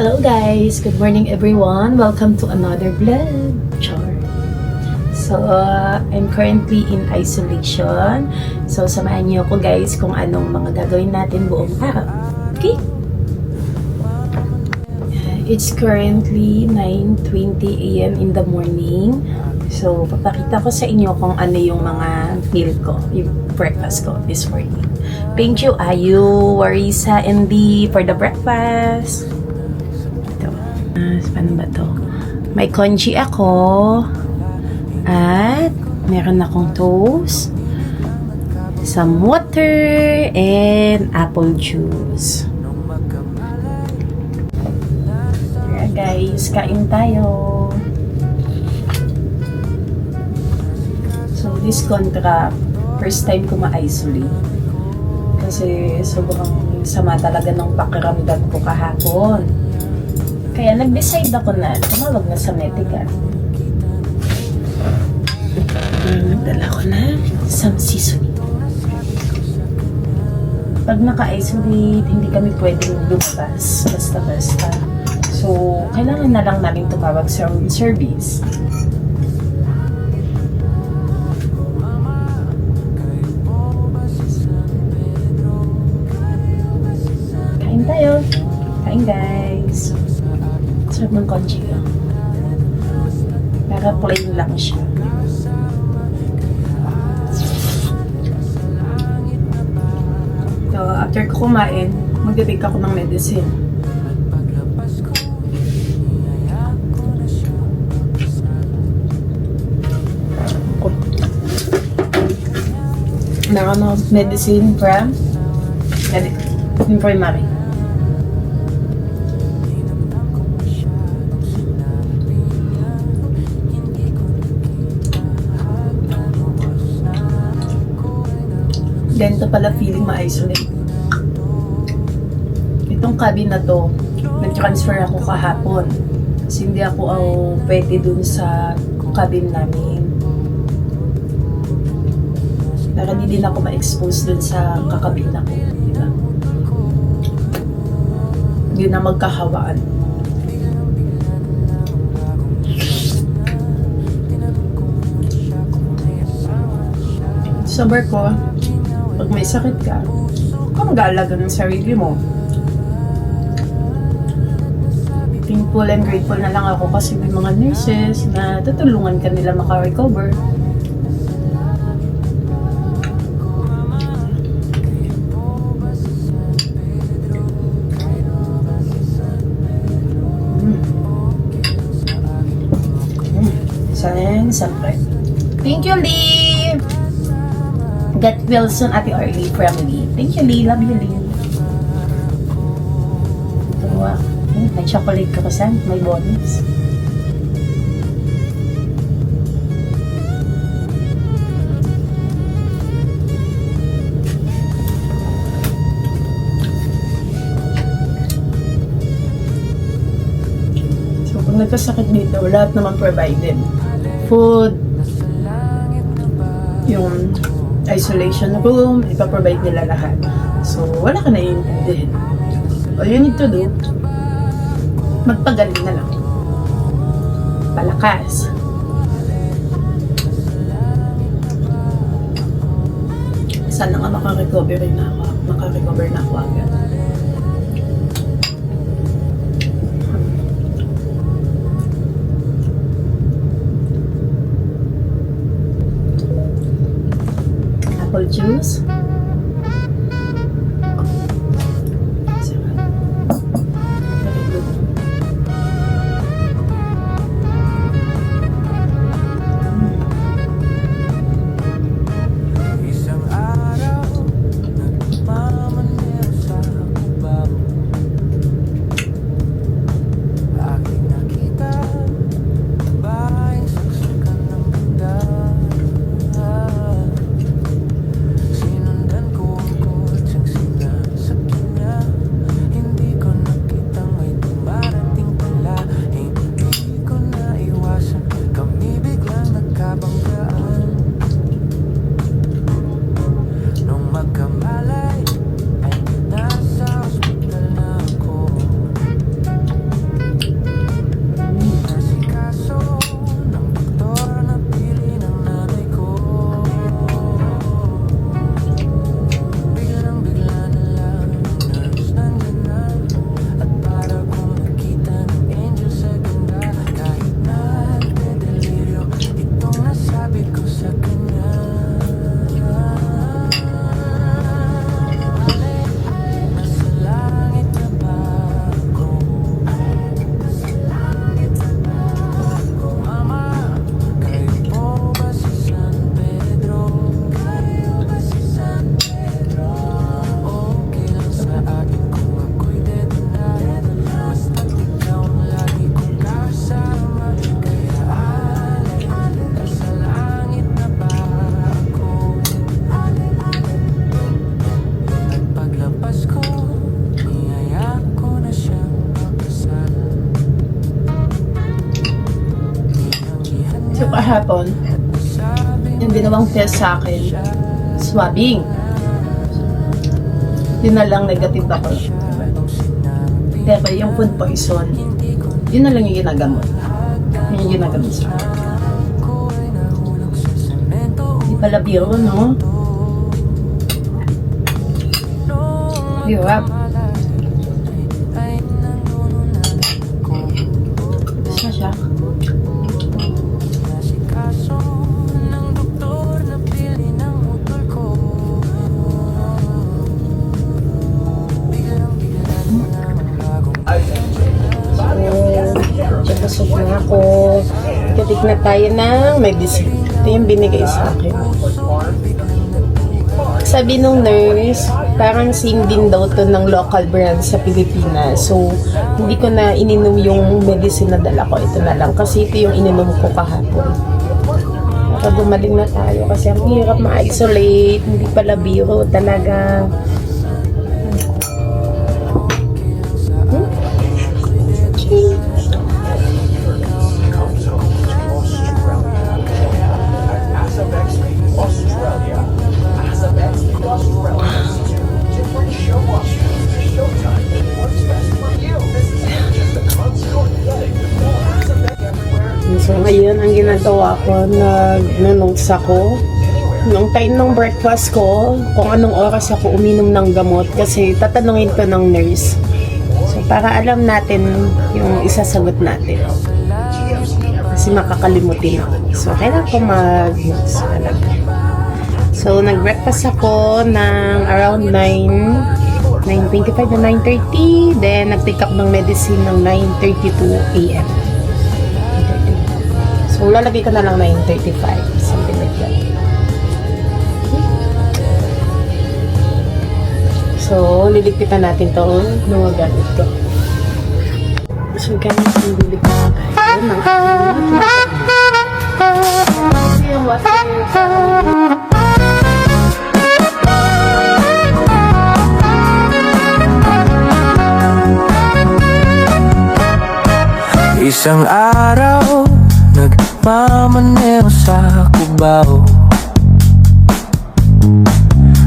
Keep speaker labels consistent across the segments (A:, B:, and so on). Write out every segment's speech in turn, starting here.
A: Hello guys! Good morning everyone! Welcome to another vlog! Char! So, I'm currently in isolation. So, samahan niyo ako guys kung anong mga gagawin natin buong araw. Okay? It's currently 9:20 a.m. in the morning. So, papakita ko sa inyo kung ano yung mga meal ko, yung breakfast ko this morning. Thank you, Ayu, Warisa, and Dee for the breakfast. Ito. Paano ba to? May congee ako. At meron akong toast. Some water and apple juice. Kaya guys, kain tayo. So, this contract, first time ko ma-isolate. Kasi sobrang sama talaga ng pakiramdam ko kahapon. Kaya nag-decide ako na tumawag na sa medical. Nagdala ko na some seasoning. Pag naka-isolate, hindi kami pwedeng lumabas basta-basta. So, kailangan na lang namin tumawag sa room service. Kain tayo. Kain guys. Sarap ng congee. Para plain lang siya. So, after ko kumain, mag-take ako ng medicine. Meron ako medicine from primary. Ganito pala feeling ma-isolate. Itong cabin na to, nag-transfer ako kahapon. Kasi hindi ako pwede dun sa cabin namin. Para hindi din ako ma-expose dun sa kakabina ko. Diba? Hindi na magkahawaan. Sabar ko, pag may sakit ka, kung mag-aalaga ng sarili mo. Thankful and grateful na lang ako kasi may mga nurses na tutulungan ka nila maka-recover. Sana siyempre. Thank you, Lee! Get Wilson, Ate Orly from Lee. Thank you, Lee. Love you, Lee. Ito, may chocolate ka kasi. May bonus. So, kung nagkasakit dito, lahat naman provided. Food, yung isolation room, ipaprovide nila lahat. So, wala ka na iintindihin. All you need to do, magpagaling na lang. Palakas. Sana nga makarecover na ako agad. Apple juice. kahapon, yung ginawang test sa akin, swabbing. Yun na lang, negative ako. Pero yung food poison, yun na lang yung ginagamot. Yun yung ginagamot sa akin. Hindi pala biro, no? Hirap. Basta siya. Busog na ako. Katik na tayo ng medicine. Ito yung binigay sa akin. Sabi nung nurse, parang same din daw to ng local brand sa Pilipinas. So, hindi ko na ininom yung medicine na dala ko. Ito na lang. Kasi ito yung ininom ko kahapon. Para gumaling na tayo. Kasi ang hirap ma-isolate. Hindi pala biro talaga. So ngayon, ang ginagawa ko, nag-notes ako nung time ng breakfast ko, kung anong oras ako uminom ng gamot kasi tatanungin ko ng nurse. So para alam natin yung isasagot natin. Kasi makakalimutin ako. So kailangan ko mag-notes talaga. So nag-breakfast ako ng around 9:25 na 9:30. Then nag-take ako ng medicine ng 9:32 a.m. So, lalagay ko na lang 9:35. Something like that. So, liligpitan natin itong mga gamit ko. So, gamit yung liligpitan tayo ng kasi yung water
B: isang araw nagmamaneho sa Cubao,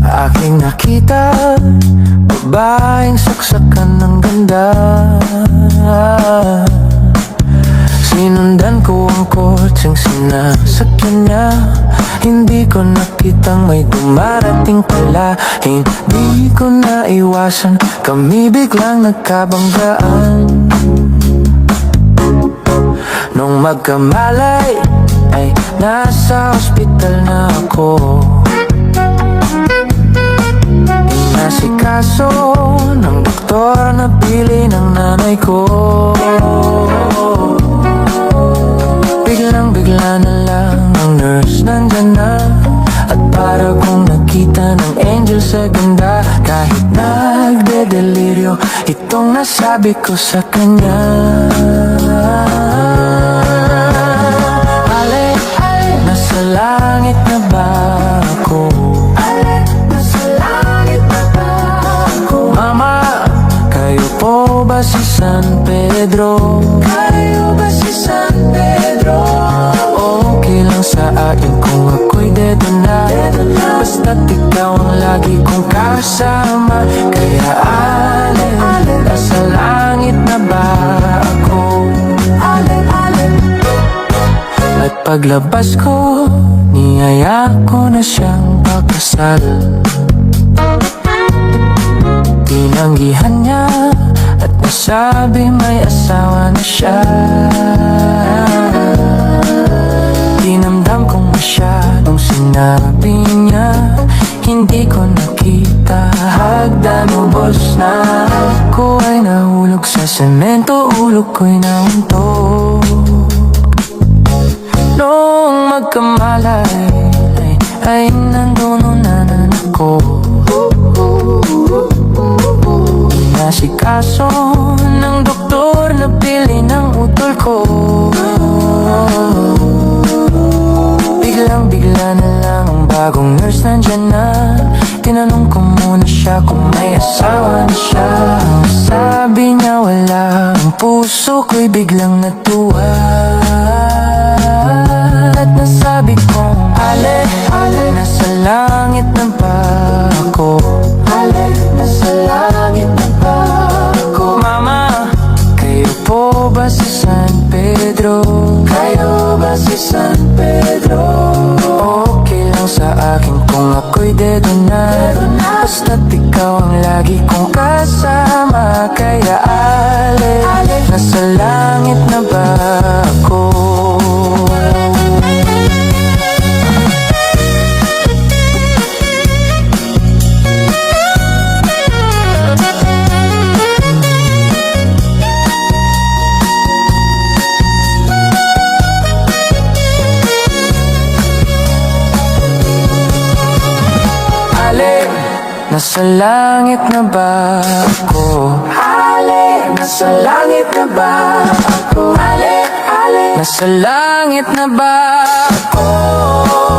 B: aking nakita babaeng saksakan ng ganda. Sinundan ko ang kotseng sinasakyan niya. Hindi ko nakitang may dumarating pala. Hindi ko naiwasan, kami biglang nagkabanggaan. Nung magkamalay ay nasa ospital na ako. Inasikaso ng doktor na pili ng nanay ko. Biglang-bigla na lang ang nurse nandyan na. At para kong nakita ng angel sa ganda. Kahit nagde-deliryo, itong nasabi ko sa kanya. Nasa langit na ba ako? Nasa langit na ba ako? Mama, kayo po ba si San Pedro? Kayo ba si San Pedro? Okay lang sa akin kung ako'y dedo na. Basta't ikaw ang lagi kong kasama. Kaya nasa langit na ba ako? At paglabas ko, niyaya ko na siyang pagkasal. Tinanggihan niya at nasabi may asawa na siya. Dinamdam kong masyadong sinabi niya. Hindi ko nakita, hagdan ubos na. Ako ay nahulog sa semento, ulo ko'y nauntog. Nung magkamalay ay nandun na ako. Inasikaso ng doktor na pili ng utol ko. Biglang-bigla na lang ang bagong nurse nandyan na. Tinanong ko muna siya kung may asawa na siya. Sabi niya wala, ang puso ko'y biglang natuwa. At nasabi kong Ale, ale, nasa langit na ba ako? Ale, nasa langit na ba ako? Mama, kayo po ba si San Pedro? Kayo ba si San Pedro? Okay lang sa akin kung ako'y dedo na, basta't ikaw ang lagi kong kasama. Kaya ale, nasa langit na ba ako? Ale, nasa langit na ba ako? Ale, nasa langit na ba ako? Ale, ale, nasa langit na ba ako?